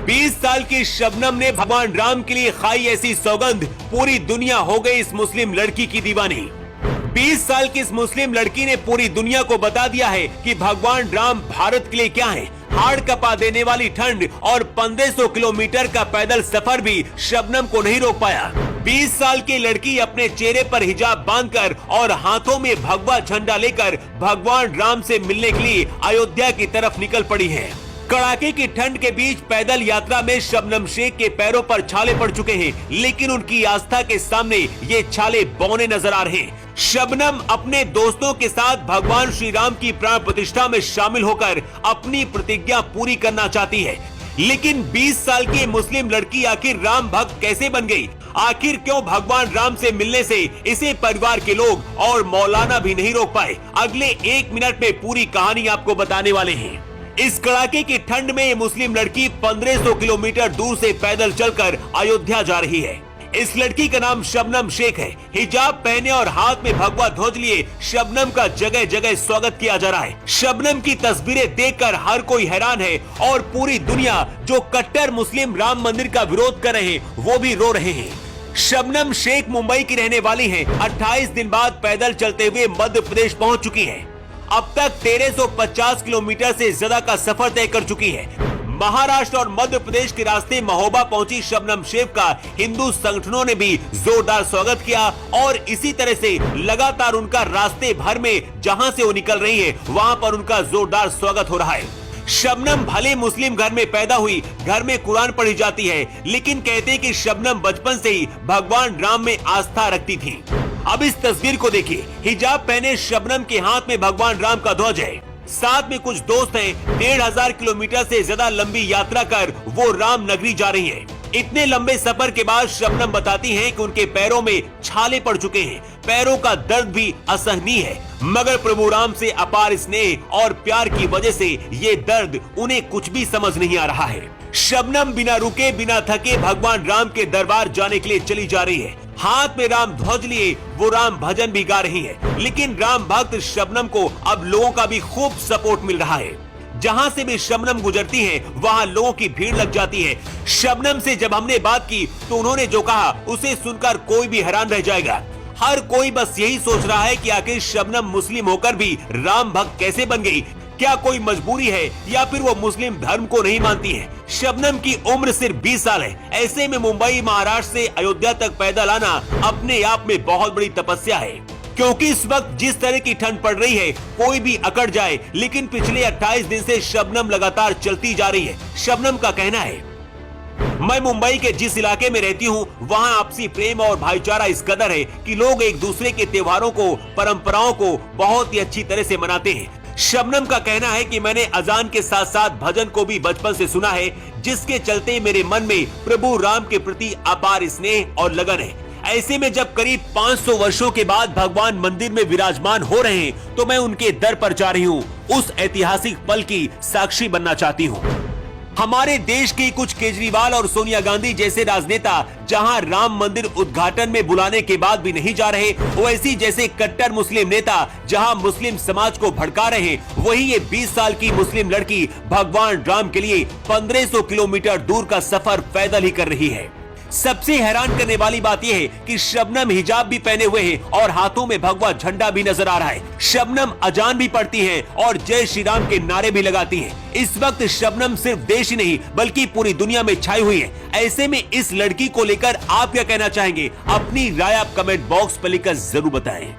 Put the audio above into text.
20 साल की शबनम ने भगवान राम के लिए खाई ऐसी सौगंध, पूरी दुनिया हो गई इस मुस्लिम लड़की की दीवानी। 20 साल की इस मुस्लिम लड़की ने पूरी दुनिया को बता दिया है कि भगवान राम भारत के लिए क्या है। हाड़ कपा देने वाली ठंड और 1500 किलोमीटर का पैदल सफर भी शबनम को नहीं रोक पाया। 20 साल की लड़की अपने चेहरे पर हिजाब बांधकर और हाथों में भगवा झंडा लेकर भगवान राम से मिलने के लिए अयोध्या की तरफ निकल पड़ी है। कड़ाके की ठंड के बीच पैदल यात्रा में शबनम शेख के पैरों पर छाले पड़ चुके हैं, लेकिन उनकी आस्था के सामने ये छाले बौने नजर आ रहे हैं। शबनम अपने दोस्तों के साथ भगवान श्री राम की प्राण प्रतिष्ठा में शामिल होकर अपनी प्रतिज्ञा पूरी करना चाहती है, लेकिन 20 साल की मुस्लिम लड़की आखिर राम भक्त कैसे बन गई? आखिर क्यों भगवान राम से मिलने से इसे परिवार के लोग और मौलाना भी नहीं रोक पाए? अगले 1 मिनट में पूरी कहानी आपको बताने वाले हैं। इस कड़ाके की ठंड में ये मुस्लिम लड़की 1500 किलोमीटर दूर से पैदल चलकर अयोध्या जा रही है। इस लड़की का नाम शबनम शेख है। हिजाब पहने और हाथ में भगवा ध्वज लिए शबनम का जगह जगह स्वागत किया जा रहा है। शबनम की तस्वीरें देखकर हर कोई हैरान है और पूरी दुनिया जो कट्टर मुस्लिम राम मंदिर का विरोध कर रहे हैं वो भी रो रहे हैं। शबनम शेख मुंबई की रहने वाली है। 28 दिन बाद पैदल चलते हुए मध्य प्रदेश पहुंच चुकी है। अब तक 1350 किलोमीटर से ज्यादा का सफर तय कर चुकी है। महाराष्ट्र और मध्य प्रदेश के रास्ते महोबा पहुंची शबनम शेख का हिंदू संगठनों ने भी जोरदार स्वागत किया और इसी तरह से लगातार उनका रास्ते भर में जहां से वो निकल रही है वहां पर उनका जोरदार स्वागत हो रहा है। शबनम भले मुस्लिम घर में पैदा हुई, घर में कुरान पढ़ी जाती है, लेकिन कहते हैं कि शबनम बचपन से ही भगवान राम में आस्था रखती थी। अब इस तस्वीर को देखिए। हिजाब पहने शबनम के हाथ में भगवान राम का ध्वज है। साथ में कुछ दोस्त हैं। 1500 किलोमीटर से ज्यादा लंबी यात्रा कर वो राम नगरी जा रही है। इतने लंबे सफर के बाद शबनम बताती हैं कि उनके पैरों में छाले पड़ चुके हैं। पैरों का दर्द भी असहनीय है, मगर प्रभु राम से अपार स्नेह और प्यार की वजह से ये दर्द उन्हें कुछ भी समझ नहीं आ रहा है। शबनम बिना रुके बिना थके भगवान राम के दरबार जाने के लिए चली जा रही है। हाथ में राम ध्वज लिए वो राम भजन भी गा रही है, लेकिन राम भक्त शबनम को अब लोगों का भी खूब सपोर्ट मिल रहा है। जहां से भी शबनम गुजरती है वहां लोगों की भीड़ लग जाती है। शबनम से जब हमने बात की तो उन्होंने जो कहा उसे सुनकर कोई भी हैरान रह जाएगा। हर कोई बस यही सोच रहा है कि आखिर शबनम मुस्लिम होकर भी राम भक्त कैसे बन गई? क्या कोई मजबूरी है या फिर वो मुस्लिम धर्म को नहीं मानती है? शबनम की उम्र सिर्फ 20 साल है। ऐसे में मुंबई महाराष्ट्र से अयोध्या तक पैदल आना अपने आप में बहुत बड़ी तपस्या है, क्योंकि इस वक्त जिस तरह की ठंड पड़ रही है कोई भी अकड़ जाए। लेकिन पिछले 28 दिन से शबनम लगातार चलती जा रही है। शबनम का कहना है, मैं मुंबई के जिस इलाके में रहती हूँ वहाँ आपसी प्रेम और भाईचारा इस कदर है कि लोग एक दूसरे के त्योहारों को, परंपराओं को बहुत ही अच्छी तरह से मनाते हैं। शबनम का कहना है कि मैंने अजान के साथ साथ भजन को भी बचपन से सुना है, जिसके चलते मेरे मन में प्रभु राम के प्रति अपार स्नेह और लगन है। ऐसे में जब करीब 500 वर्षों के बाद भगवान मंदिर में विराजमान हो रहे हैं तो मैं उनके दर पर जा रही हूँ। उस ऐतिहासिक पल की साक्षी बनना चाहती हूँ। हमारे देश के कुछ केजरीवाल और सोनिया गांधी जैसे राजनेता जहां राम मंदिर उद्घाटन में बुलाने के बाद भी नहीं जा रहे, वैसी जैसे कट्टर मुस्लिम नेता जहां मुस्लिम समाज को भड़का रहे, वही ये 20 साल की मुस्लिम लड़की भगवान राम के लिए 1500 किलोमीटर दूर का सफर पैदल ही कर रही है। सबसे हैरान करने वाली बात यह है कि शबनम हिजाब भी पहने हुए हैं और हाथों में भगवा झंडा भी नजर आ रहा है। शबनम अजान भी पढ़ती हैं और जय श्री राम के नारे भी लगाती हैं। इस वक्त शबनम सिर्फ देश ही नहीं बल्कि पूरी दुनिया में छाई हुई है। ऐसे में इस लड़की को लेकर आप क्या कहना चाहेंगे? अपनी राय आप कमेंट बॉक्स पर लिखकर जरूर बताएं।